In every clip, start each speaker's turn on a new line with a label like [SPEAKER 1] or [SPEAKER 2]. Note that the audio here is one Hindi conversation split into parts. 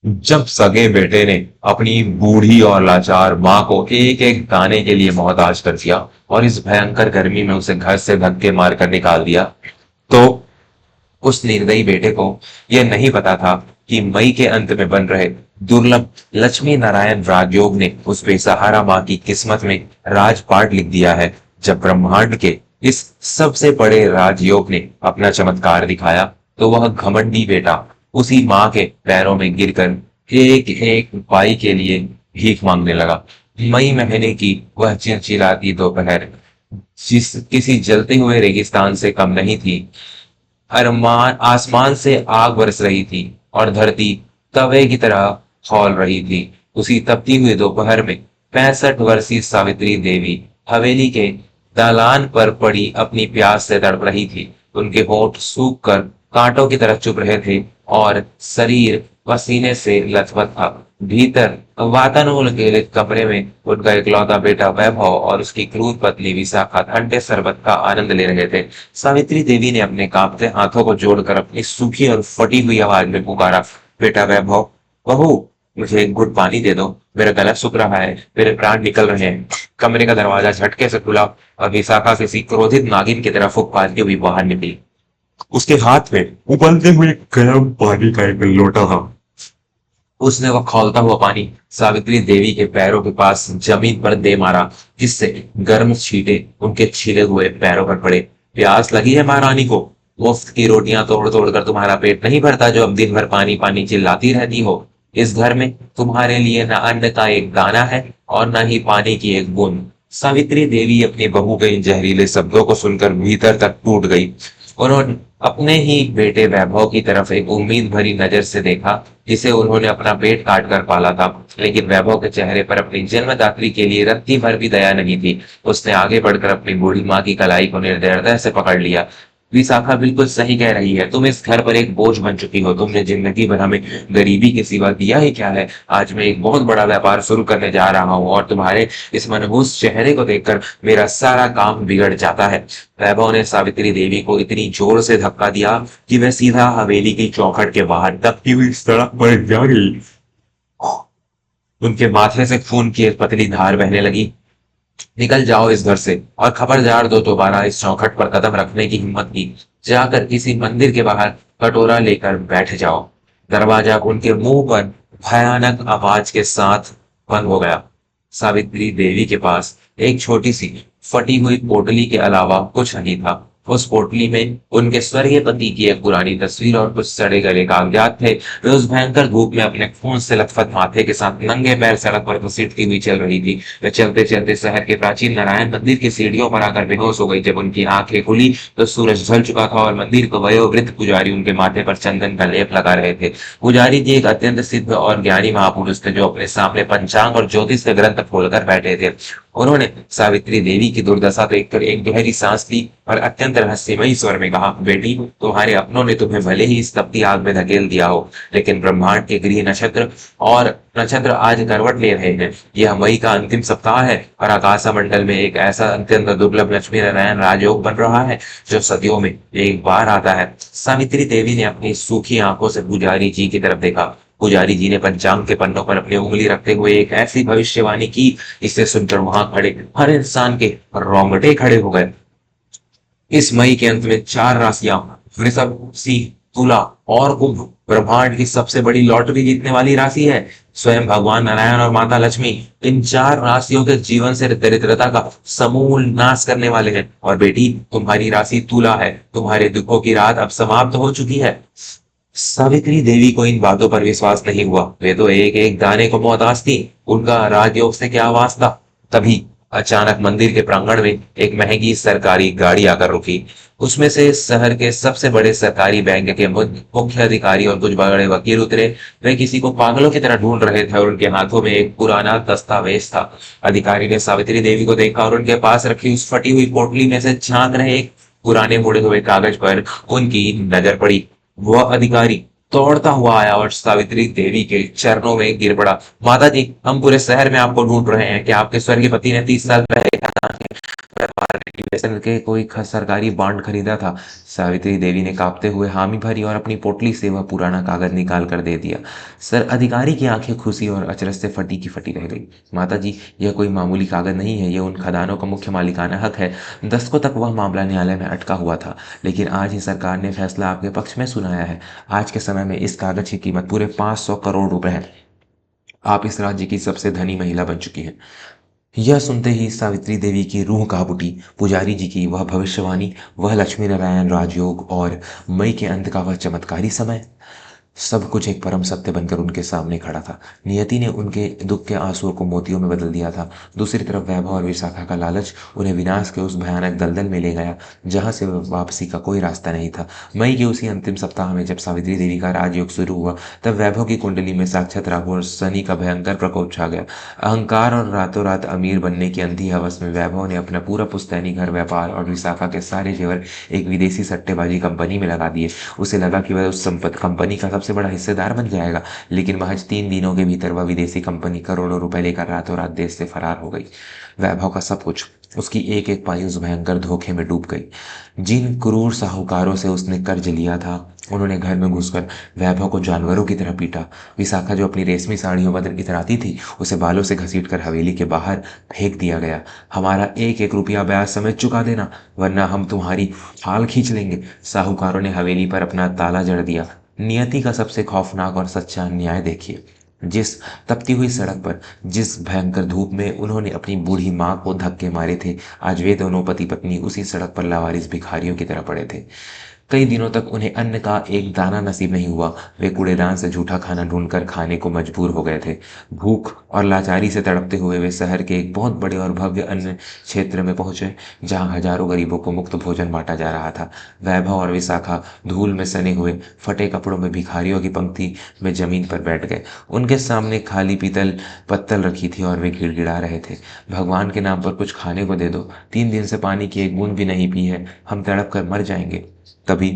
[SPEAKER 1] जब सगे बेटे ने अपनी बूढ़ी और लाचार माँ को एक एक दाने के लिए मोहताज कर दिया और इस भयंकर गर्मी में उसे घर से धक्के मार कर निकाल दिया, तो उस निर्दयी बेटे को यह नहीं पता था कि मई के अंत में बन रहे दुर्लभ लक्ष्मी नारायण राजयोग ने उस बेसहारा माँ की किस्मत में राजपाट लिख दिया है। जब ब्रह्मांड के इस सबसे बड़े राजयोग ने अपना चमत्कार दिखाया, तो वह घमंडी बेटा उसी माँ के पैरों में गिरकर एक एक पाई के लिए भीख मांगने लगा। मई महीने की वह चिलचिलाती दोपहर जिस किसी जलते हुए रेगिस्तान से कम नहीं थी। अरमान आसमान से आग बरस रही थी और धरती तवे की तरह खौल रही थी। उसी तपती हुई दोपहर में 65 वर्षीय सावित्री देवी हवेली के दालान पर पड़ी अपनी प्यास से तड़प रही थी। उनके होंठ सूख कर कांटों की तरह चुभ रहे थे और शरीर पसीने से लथपथ था। भीतर वातानुकूलित कमरे में उनका इकलौता बेटा वैभव और उसकी क्रूर पत्नी विशाखा ठंडे शरबत का आनंद ले रहे थे। सावित्री देवी ने अपने कांपते हाथों को जोड़कर अपनी सूखी और फटी हुई आवाज में पुकारा, बेटा वैभव, बहू, मुझे एक घुट पानी दे दो, मेरा गला सूख रहा है, मेरे प्राण निकल रहे हैं। कमरे का दरवाजा झटके से खुला और विशाखा किसी क्रोधित नागिन की तरह फूंक मारती हुई बाहर निकली। उसके हाथ में उबलते हुए गर्म पानी का एक लोटा था। उसने वह खौलता हुआ पानी सावित्री देवी के पैरों के पास जमीन पर दे मारा, जिससे गर्म छींटे उनके छिले हुए पैरों पर पड़े। प्यास लगी है महारानी को? मुफ्त की रोटियां तोड़ तोड़ कर तुम्हारा पेट नहीं भरता, जो अब दिन भर पानी पानी चिल्लाती रहती हो? इस घर में तुम्हारे लिए न अन्न का एक दाना है और न ही पानी की एक बूंद। सावित्री देवी अपनी बहू के इन जहरीले शब्दों को सुनकर भीतर तक टूट गई। उन्होंने अपने ही बेटे वैभव की तरफ एक उम्मीद भरी नजर से देखा, जिसे उन्होंने अपना पेट काट कर पाला था। लेकिन वैभव के चेहरे पर अपनी जन्मदात्री के लिए रत्ती भर भी दया नहीं थी। उसने आगे बढ़कर अपनी बूढ़ी माँ की कलाई को निर्दयता से पकड़ लिया। विशाखा बिल्कुल सही कह रही है, तुम इस घर पर एक बोझ बन चुकी हो। तुमने जिंदगी भर हमें गरीबी के सिवा दिया ही क्या है? आज मैं एक बहुत बड़ा व्यापार शुरू करने जा रहा हूँ और तुम्हारे इस मनहूस चेहरे को देखकर मेरा सारा काम बिगड़ जाता है। वैभव ने सावित्री देवी को इतनी जोर से धक्का दिया कि वह सीधा हवेली की चौखट के बाहर दबती हुई सड़क पर जा गिरी। उनके माथे से खून की एक पतली धार बहने लगी। निकल जाओ इस घर से और खबरदार दो दोबारा इस चौखट पर कदम रखने की हिम्मत की, जाकर किसी मंदिर के बाहर कटोरा लेकर बैठ जाओ। दरवाजा उनके मुंह पर भयानक आवाज के साथ बंद हो गया। सावित्री देवी के पास एक छोटी सी फटी हुई पोटली के अलावा कुछ नहीं था। उस पोटली में उनके स्वर्गीय पति की एक पुरानी तस्वीर और कुछ सड़े गले कागजात थे। वे उस भयंकर धूप में अपने खून से लथपथ माथे के साथ नंगे पैर सड़क पर घसीटती हुई चल रही थी। वे चलते चलते शहर के प्राचीन नारायण मंदिर की सीढ़ियों पर आकर बेहोश हो गई। जब उनकी आंखें खुली तो सूरज ढल चुका था और मंदिर को वयोवृद्ध पुजारी उनके माथे पर चंदन का लेप लगा रहे थे। पुजारी जी एक अत्यंत सिद्ध और ज्ञानी महापुरुष थे, जो अपने सामने पंचांग और ज्योतिष के ग्रंथ खोलकर बैठे थे। उन्होंने सावित्री देवी की दुर्दशा देखकर एक गहरी सांस ली और अत्यंत रहस्यमयी स्वर में कहा, बेटी, तुम्हारे अपनों ने तुम्हें भले ही इस तपती आग में धकेल दिया हो, लेकिन ब्रह्मांड के गृह नक्षत्र आज करवट ले रहे हैं। यह मई का अंतिम सप्ताह है और आकाश मंडल में एक ऐसा अत्यंत दुर्लभ लक्ष्मी नारायण राजयोग बन रहा है, जो सदियों में एक बार आता है। सावित्री देवी ने अपनी सूखी आंखों से पुजारी जी की तरफ देखा। पुजारी जी ने पंचांग के पन्नों पर अपनी उंगली रखते हुए एक ऐसी भविष्यवाणी की, इसे सुनकर वहां खड़े हर इंसान के रोंगटे खड़े हो गए। इस मई के अंत में 4 राशियां वृषभ, सिंह, तुला और कुंभ ब्रह्मांड की सबसे बड़ी लॉटरी जीतने वाली राशि है। स्वयं भगवान नारायण और माता लक्ष्मी इन 4 राशियों के जीवन से दरिद्रता का समूल नाश करने वाले हैं। और बेटी, तुम्हारी राशि तुला है। तुम्हारे दुखों की रात अब समाप्त हो चुकी है। सावित्री देवी को इन बातों पर विश्वास नहीं हुआ। वे तो एक एक दाने को मोहताज थी। उनका राजयोग से क्या वास्ता। तभी अचानक मंदिर के प्रांगण में एक महंगी सरकारी गाड़ी आकर रुकी। उसमें से शहर के सबसे बड़े सरकारी बैंक के मुख्य अधिकारी और कुछ बड़े वकील उतरे। वे किसी को पागलों की तरह ढूंढ रहे थे और उनके हाथों में एक पुराना दस्तावेज था। अधिकारी ने सावित्री देवी को देखा और उनके पास रखी उस फटी हुई पोटली में से झांक रहे एक पुराने मुड़े हुए कागज पर उनकी नजर पड़ी। वह अधिकारी दौड़ता हुआ आया और सावित्री देवी के चरणों में गिर पड़ा। माता जी, हम पूरे शहर में आपको ढूंढ रहे हैं कि आपके स्वर्गीय पति ने 30 साल पहले BSNL के कोई सरकारी बॉन्ड खरीदा था। सावित्री देवी ने कांपते हुए हामी भरी और अपनी पोटली से वह पुराना कागज निकाल कर दे दिया। सर अधिकारी की आंखें खुशी और अचरज से फटी की फटी रह गई। माता जी, यह कोई मामूली कागज नहीं है, यह उन खदानों का मुख्य मालिकाना हक है। दशकों तक वह मामला न्यायालय में अटका हुआ था, लेकिन आज ही सरकार ने फैसला आपके पक्ष में सुनाया है। आज के समय में इस कागज की कीमत पूरे 500 करोड़ रुपए है। आप इस राज्य की सबसे धनी महिला बन चुकी हैं। यह सुनते ही सावित्री देवी की रूह कांप उठी। पुजारी जी की वह भविष्यवाणी, वह लक्ष्मी नारायण राजयोग और मई के अंत का वह चमत्कारी समय, सब कुछ एक परम सत्य बनकर उनके सामने खड़ा था। नियति ने उनके दुख के आंसुओं को मोतियों में बदल दिया था। दूसरी तरफ वैभव और विशाखा का लालच उन्हें विनाश के उस भयानक दलदल में ले गया जहां से वापसी का कोई रास्ता नहीं था। मई के उसी अंतिम सप्ताह में जब सावित्री देवी का राजयोग शुरू हुआ, तब वैभव की कुंडली में साक्षात राहु और शनि का भयंकर प्रकोप छा गया। अहंकार और रातों रात अमीर बनने की अंधी हवस में वैभव ने अपना पूरा पुश्तैनी घर, व्यापार और विशाखा के सारे जेवर एक विदेशी सट्टेबाजी कंपनी में लगा दिए। उसे लगा कि वह उस संपत्ति कंपनी का सबसे बड़ा हिस्सेदार बन जाएगा, लेकिन महज 3 दिनों के भीतर वह विदेशी कंपनी करोड़ों रुपए लेकर रातों रात देश से फरार हो गई। वैभव का सब कुछ, उसकी एक एक पाई उस भयंकर धोखे में डूब गई। जिन क्रूर साहूकारों से उसने कर्ज लिया था, उन्होंने घर में घुसकर वैभव को जानवरों की तरह पीटा। विशाखा जो अपनी रेशमी साड़ियों पर इतराती थी, उसे बालों से घसीटकर हवेली के बाहर फेंक दिया गया। हमारा एक एक रुपया ब्याज समेत चुका देना, वरना हम तुम्हारी खाल खींच लेंगे। साहूकारों ने हवेली पर अपना ताला जड़ दिया। नियति का सबसे खौफनाक और सच्चा अन्याय देखिए। जिस तपती हुई सड़क पर, जिस भयंकर धूप में उन्होंने अपनी बूढ़ी माँ को धक्के मारे थे, आज वे दोनों पति पत्नी उसी सड़क पर लावारिस भिखारियों की तरह पड़े थे। कई दिनों तक उन्हें अन्न का एक दाना नसीब नहीं हुआ। वे कूड़ेदान से झूठा खाना ढूंढकर खाने को मजबूर हो गए थे। भूख और लाचारी से तड़पते हुए वे शहर के एक बहुत बड़े और भव्य अन्न क्षेत्र में पहुंचे, जहां हजारों गरीबों को मुफ्त भोजन बांटा जा रहा था। वैभव और विशाखा धूल में सने हुए फटे कपड़ों में भिखारियों की पंक्ति में जमीन पर बैठ गए। उनके सामने खाली पीतल पत्तल रखी थी और वे गिड़गिड़ा रहे थे, भगवान के नाम पर कुछ खाने को दे दो, 3 दिन से पानी की एक बूंद भी नहीं पी है, हम तड़प कर मर जाएंगे। तभी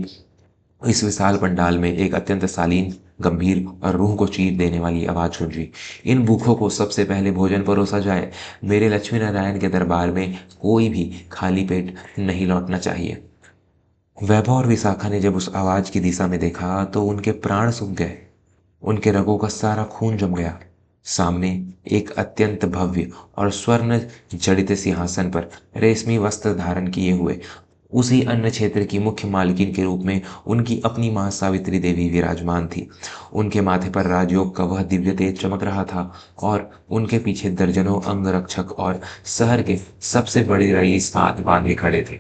[SPEAKER 1] इस विशाल पंडाल में एक अत्यंत शालीन, गंभीर और रूह को चीर देने वाली आवाज गूंजी। इन भूखों को सबसे पहले भोजन परोसा जाए। मेरे लक्ष्मी नारायण के दरबार में कोई भी खाली पेट नहीं लौटना चाहिए। वैभव और विशाखा ने जब उस आवाज की दिशा में देखा तो उनके प्राण सूख गए। उनके रगों का सारा खून जम गया। सामने एक अत्यंत भव्य और स्वर्ण जड़ित सिंहासन पर रेशमी वस्त्र धारण किए हुए उसी अन्न क्षेत्र की मुख्य मालकिन के रूप में उनकी अपनी मां सावित्री देवी विराजमान थी। उनके माथे पर राजयोग का वह दिव्य तेज चमक रहा था और उनके पीछे दर्जनों अंगरक्षक और शहर के सबसे बड़े रईस हाथ बांधे खड़े थे।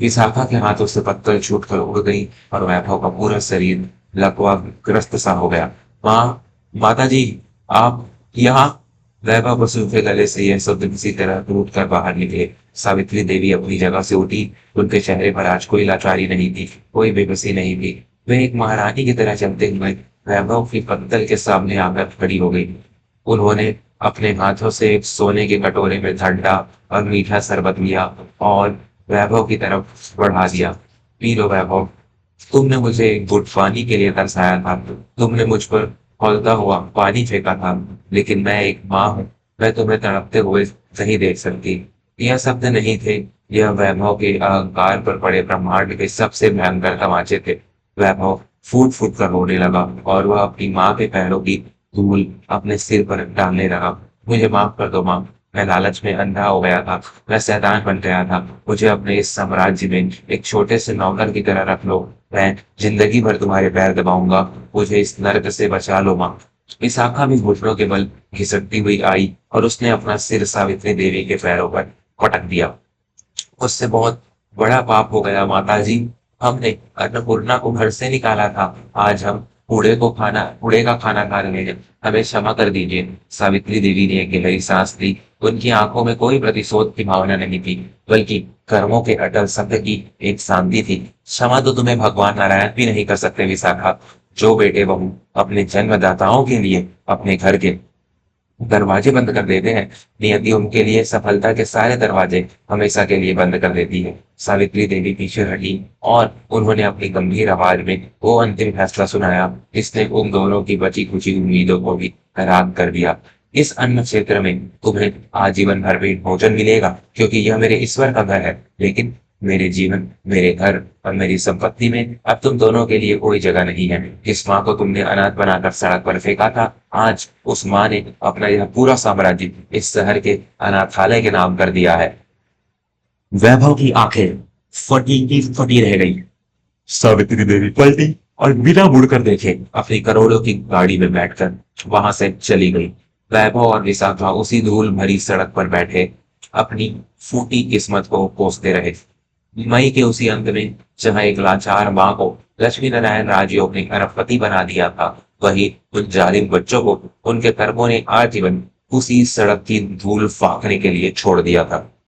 [SPEAKER 1] विशाखा के हाथों से पत्तल छूटकर उड़ गई और वैभव का पूरा शरीर लकवा ग्रस्त सा हो गया। माँ, माता जी, आप यहाँ? वैभव बसु के गले से यह शब्द किसी तरह टूट कर बाहर निकले। सावित्री देवी अपनी जगह से उठी। उनके चेहरे पर आज कोई लाचारी नहीं थी, कोई बेबसी नहीं थी। वे एक महारानी की तरह चलते हुए वैभव की पत्तल के सामने आकर खड़ी हो गई। उन्होंने अपने हाथों से एक सोने के कटोरे में ठंडा और मीठा शरबत लिया और वैभव की तरफ बढ़ा दिया। पी लो वैभव, तुमने मुझे एक घुट पानी के लिए तरसाया था, तुमने मुझ पर खौलता हुआ पानी फेंका था, लेकिन मैं एक माँ हूँ, मैं तुम्हें तड़पते हुए नहीं देख सकती। यह शब्द नहीं थे, यह वैभव के अहंकार पर पड़े ब्रह्मांड के सबसे भयंकर तमाचे थे। वैभव फूट फूट कर रोने लगा और वह अपनी माँ के पैरों की धूल अपने सिर पर डालने लगा। मुझे माफ कर दो माँ, मैं लालच में अंधा हो गया था, मैं शैतान बन गया था। मुझे अपने इस साम्राज्य में एक छोटे से नौकर की तरह रख लो, मैं जिंदगी भर तुम्हारे पैर दबाऊंगा, मुझे इस नर्क से बचा लो माँ। विशाखा भी घुटनों के बल घिसटती हुई आई और उसने अपना सिर सावित्री देवी के पैरों पर पटक दिया। उससे बहुत बड़ा पाप हो गया माता जी, हमने अन्नपूर्णा को घर से निकाला था, आज हम कूड़े का खाना खा रहे हैं, हमें क्षमा कर दीजिए। सावित्री देवी ने एक गहरी सांस ली। उनकी आंखों में कोई प्रतिशोध की भावना नहीं थी, बल्कि कर्मों के अटल सत्य की एक शांति थी। क्षमा तो तुम्हें भगवान नारायण भी नहीं कर सकते विशाखा। जो बेटे बहू अपने जन्मदाताओं के लिए अपने घर के दरवाजे बंद कर देते हैं, नियति उनके लिए सफलता के सारे दरवाजे हमेशा के लिए बंद कर देती है। सावित्री देवी पीछे हटी और उन्होंने अपनी गंभीर आवाज में वो अंतिम फैसला सुनाया जिसने उन दोनों की बची खुची उम्मीदों को भी हराम कर दिया। इस अन्न क्षेत्र में तुम्हें आजीवन भर पेट भोजन मिलेगा, क्योंकि यह मेरे ईश्वर का घर है। लेकिन मेरे जीवन, मेरे घर और मेरी संपत्ति में अब तुम दोनों के लिए कोई जगह नहीं है। जिस माँ को तुमने अनाथ बनाकर सड़क पर फेंका था, आज उस माँ ने अपना यह पूरा साम्राज्य इस शहर के अनाथालय के नाम कर दिया है।
[SPEAKER 2] वैभव की आंखें फटी की फटी रह गई।
[SPEAKER 1] सावित्री देवी पलटी और बिना मुड़कर देखे अपनी करोड़ों की गाड़ी में बैठकर वहां से चली गई। वैभव और विशाखा उसी धूल भरी सड़क पर बैठे अपनी फूटी किस्मत को कोसते रहे। मई के उसी अंत में जहां एक लाचार माँ को लक्ष्मी नारायण राजयोग ने अरबपति बना दिया था, वही उन जालिम बच्चों को उनके कर्मों ने आजीवन उसी सड़क की धूल फाकने के लिए छोड़ दिया था।